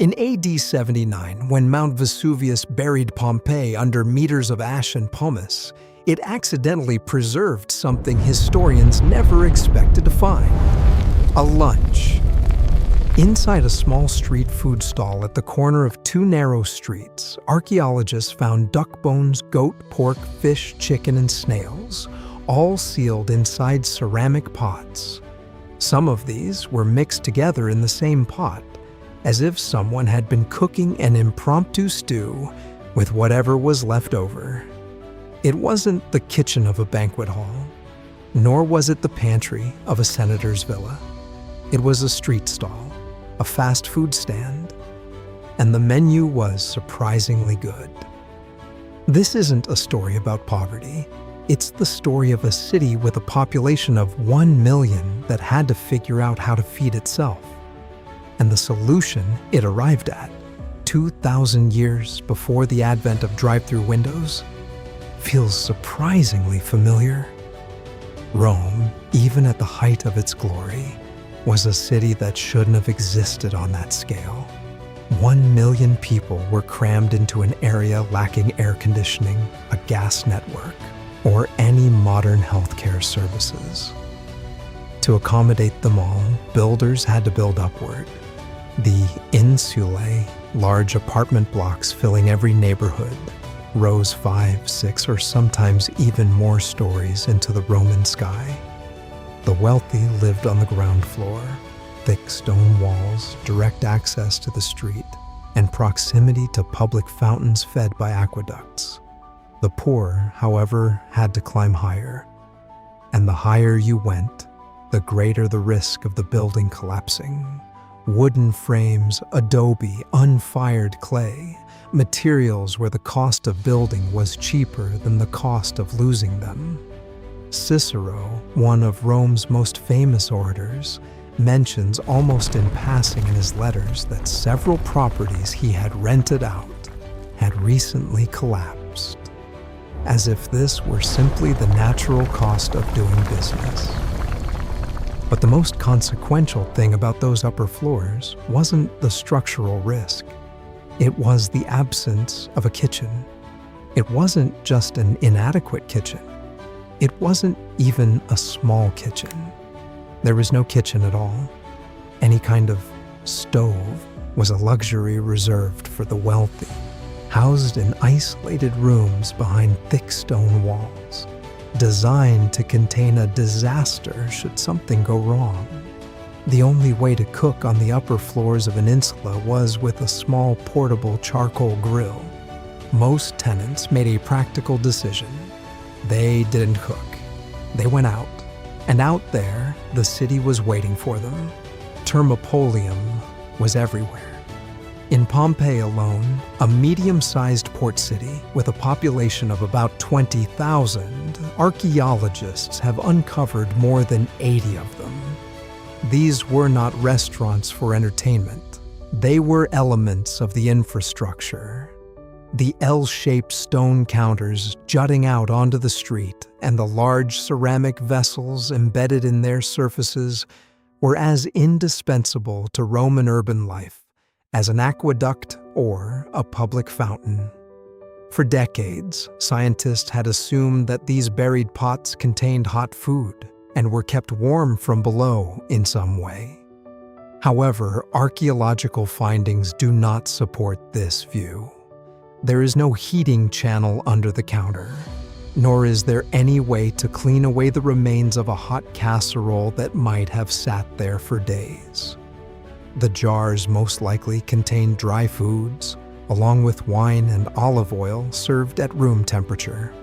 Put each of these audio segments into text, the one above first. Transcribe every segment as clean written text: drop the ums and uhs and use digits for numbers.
In AD 79, when Mount Vesuvius buried Pompeii under meters of ash and pumice, it accidentally preserved something historians never expected to find: a lunch. Inside a small street food stall at the corner of two narrow streets, archaeologists found duck bones, goat, pork, fish, chicken, and snails, all sealed inside ceramic pots. Some of these were mixed together in the same pot, as if someone had been cooking an impromptu stew with whatever was left over. It wasn't the kitchen of a banquet hall, nor was it the pantry of a senator's villa. It was a street stall, a fast food stand, and the menu was surprisingly good. This isn't a story about poverty. It's the story of a city with a population of 1 million that had to figure out how to feed itself. And the solution it arrived at, 2,000 years before the advent of drive-through windows, feels surprisingly familiar. Rome, even at the height of its glory, was a city that shouldn't have existed on that scale. 1 million people were crammed into an area lacking air conditioning, a gas network, or any modern healthcare services. To accommodate them all, builders had to build upward. The insulae, large apartment blocks filling every neighborhood, rose 5, 6, or sometimes even more stories into the Roman sky. The wealthy lived on the ground floor, thick stone walls, direct access to the street, and proximity to public fountains fed by aqueducts. The poor, however, had to climb higher, and the higher you went, the greater the risk of the building collapsing. Wooden frames, adobe, unfired clay, materials where the cost of building was cheaper than the cost of losing them. Cicero, one of Rome's most famous orators, mentions almost in passing in his letters that several properties he had rented out had recently collapsed, as if this were simply the natural cost of doing business. But the most consequential thing about those upper floors wasn't the structural risk. It was the absence of a kitchen. It wasn't just an inadequate kitchen. It wasn't even a small kitchen. There was no kitchen at all. Any kind of stove was a luxury reserved for the wealthy, housed in isolated rooms behind thick stone walls, designed to contain a disaster should something go wrong. The only way to cook on the upper floors of an insula was with a small portable charcoal grill. Most tenants made a practical decision. They didn't cook. They went out. And out there, the city was waiting for them. Thermopolium was everywhere. In Pompeii alone, a medium-sized port city with a population of about 20,000, archaeologists have uncovered more than 80 of them. These were not restaurants for entertainment. They were elements of the infrastructure. The L-shaped stone counters jutting out onto the street and the large ceramic vessels embedded in their surfaces were as indispensable to Roman urban life as an aqueduct or a public fountain. For decades, scientists had assumed that these buried pots contained hot food and were kept warm from below in some way. However, archaeological findings do not support this view. There is no heating channel under the counter, nor is there any way to clean away the remains of a hot casserole that might have sat there for days. The jars most likely contained dry foods, along with wine and olive oil served at room temperature.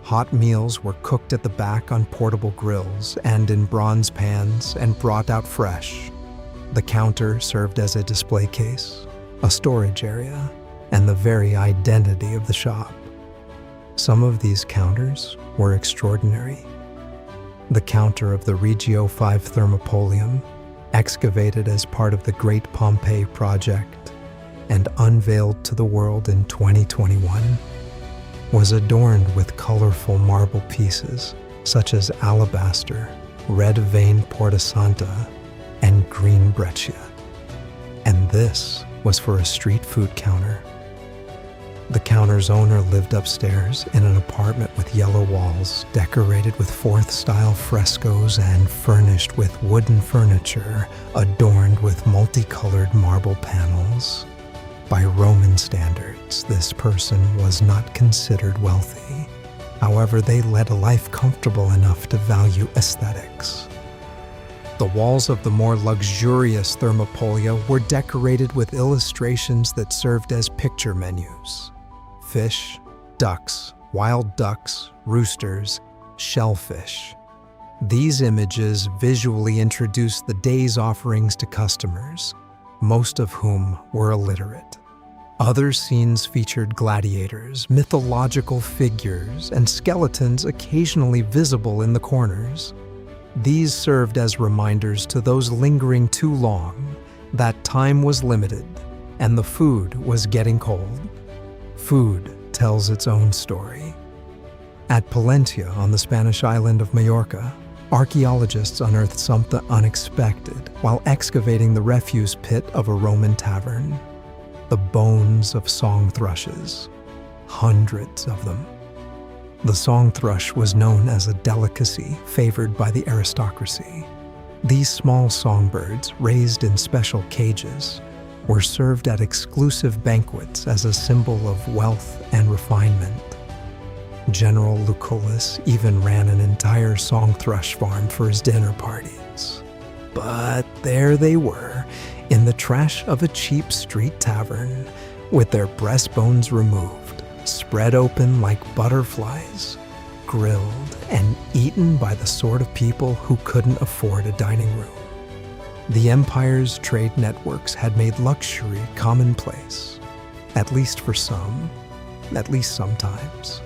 Hot meals were cooked at the back on portable grills and in bronze pans and brought out fresh. The counter served as a display case, a storage area, and the very identity of the shop. Some of these counters were extraordinary. The counter of the Regio 5 Thermopolium, excavated as part of the Great Pompeii project and unveiled to the world in 2021, was adorned with colorful marble pieces such as alabaster, red-veined porta santa, and green breccia. And this was for a street food counter. The counter's owner lived upstairs in an apartment with yellow walls, decorated with Fourth-style frescoes and furnished with wooden furniture adorned with multicolored marble panels. By Roman standards, this person was not considered wealthy. However, they led a life comfortable enough to value aesthetics. The walls of the more luxurious Thermopolia were decorated with illustrations that served as picture menus. Fish, ducks, wild ducks, roosters, shellfish. These images visually introduced the day's offerings to customers, most of whom were illiterate. Other scenes featured gladiators, mythological figures, and skeletons occasionally visible in the corners. These served as reminders to those lingering too long that time was limited and the food was getting cold. Food tells its own story. At Palencia on the Spanish island of Majorca, archaeologists unearthed something unexpected while excavating the refuse pit of a Roman tavern. The bones of song thrushes, hundreds of them. The song thrush was known as a delicacy favored by the aristocracy. These small songbirds, raised in special cages, were served at exclusive banquets as a symbol of wealth and refinement. General Lucullus even ran an entire song thrush farm for his dinner parties. But there they were, in the trash of a cheap street tavern, with their breastbones removed, spread open like butterflies, grilled and eaten by the sort of people who couldn't afford a dining room. The empire's trade networks had made luxury commonplace, at least for some, at least sometimes.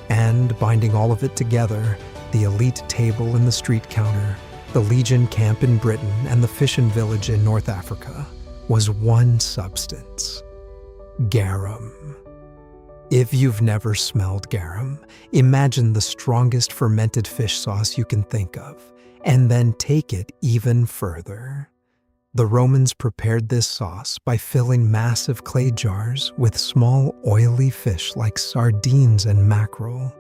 And binding all of it together, the elite table and the street counter, the Legion camp in Britain, and the fishing village in North Africa was one substance: garum. If you've never smelled garum, imagine the strongest fermented fish sauce you can think of, and then take it even further. The Romans prepared this sauce by filling massive clay jars with small oily fish like sardines and mackerel,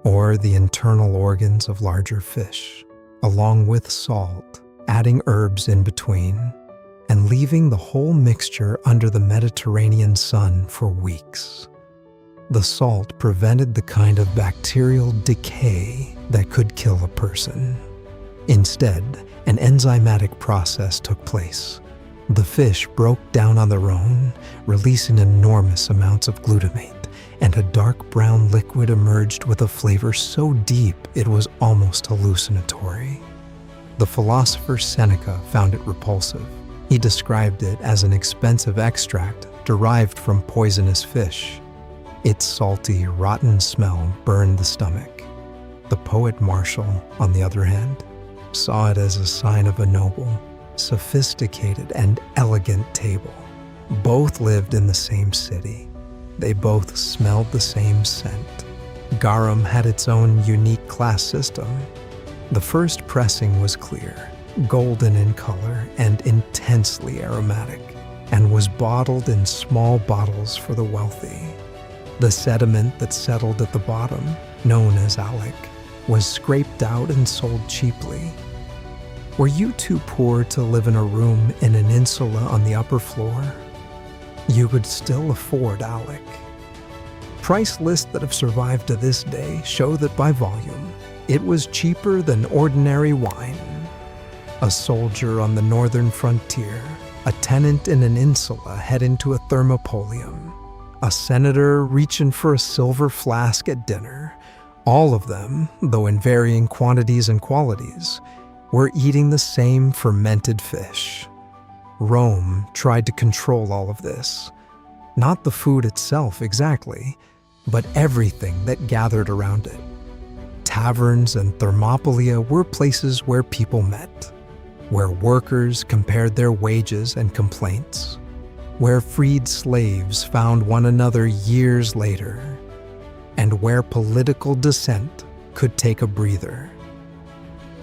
or the internal organs of larger fish, along with salt, adding herbs in between, and leaving the whole mixture under the Mediterranean sun for weeks. The salt prevented the kind of bacterial decay that could kill a person. Instead, an enzymatic process took place. The fish broke down on their own, releasing enormous amounts of glutamate, and a dark brown liquid emerged with a flavor so deep it was almost hallucinatory. The philosopher Seneca found it repulsive. He described it as an expensive extract derived from poisonous fish. Its salty, rotten smell burned the stomach. The poet Martial, on the other hand, saw it as a sign of a noble, sophisticated, and elegant table. Both lived in the same city. They both smelled the same scent. Garum had its own unique class system. The first pressing was clear, golden in color, and intensely aromatic, and was bottled in small bottles for the wealthy. The sediment that settled at the bottom, known as alec, was scraped out and sold cheaply. Were you too poor to live in a room in an insula on the upper floor? You could still afford alec. Price lists that have survived to this day show that by volume, it was cheaper than ordinary wine. A soldier on the northern frontier, a tenant in an insula heading to a Thermopolium, a senator reaching for a silver flask at dinner. All of them, though in varying quantities and qualities, were eating the same fermented fish. Rome tried to control all of this. Not the food itself exactly, but everything that gathered around it. Taverns and Thermopolia were places where people met, where workers compared their wages and complaints, where freed slaves found one another years later, and where political dissent could take a breather.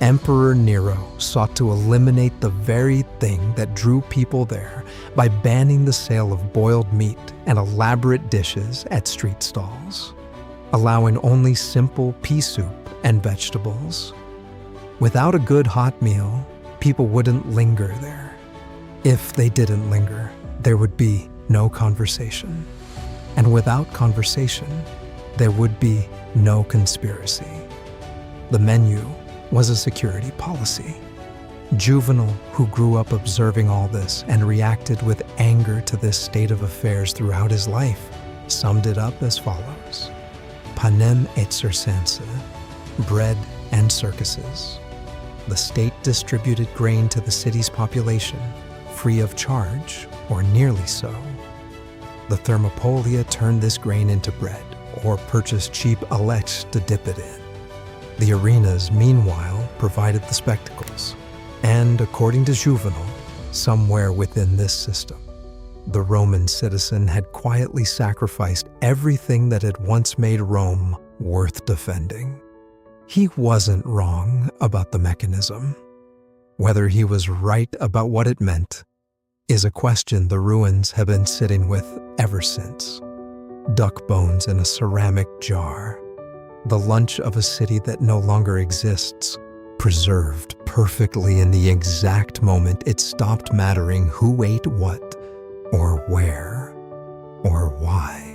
Emperor Nero sought to eliminate the very thing that drew people there by banning the sale of boiled meat and elaborate dishes at street stalls, allowing only simple pea soup and vegetables. Without a good hot meal, people wouldn't linger there. If they didn't linger, there would be no conversation. And without conversation, there would be no conspiracy. The menu was a security policy. Juvenal, who grew up observing all this and reacted with anger to this state of affairs throughout his life, summed it up as follows: panem et circense, bread and circuses. The state distributed grain to the city's population, free of charge, or nearly so. The Thermopolia turned this grain into bread, or purchased cheap alech to dip it in. The arenas, meanwhile, provided the spectacles. And according to Juvenal, somewhere within this system, the Roman citizen had quietly sacrificed everything that had once made Rome worth defending. He wasn't wrong about the mechanism. Whether he was right about what it meant is a question the ruins have been sitting with ever since. Duck bones in a ceramic jar. The lunch of a city that no longer exists, preserved perfectly in the exact moment it stopped mattering who ate what, or where, or why.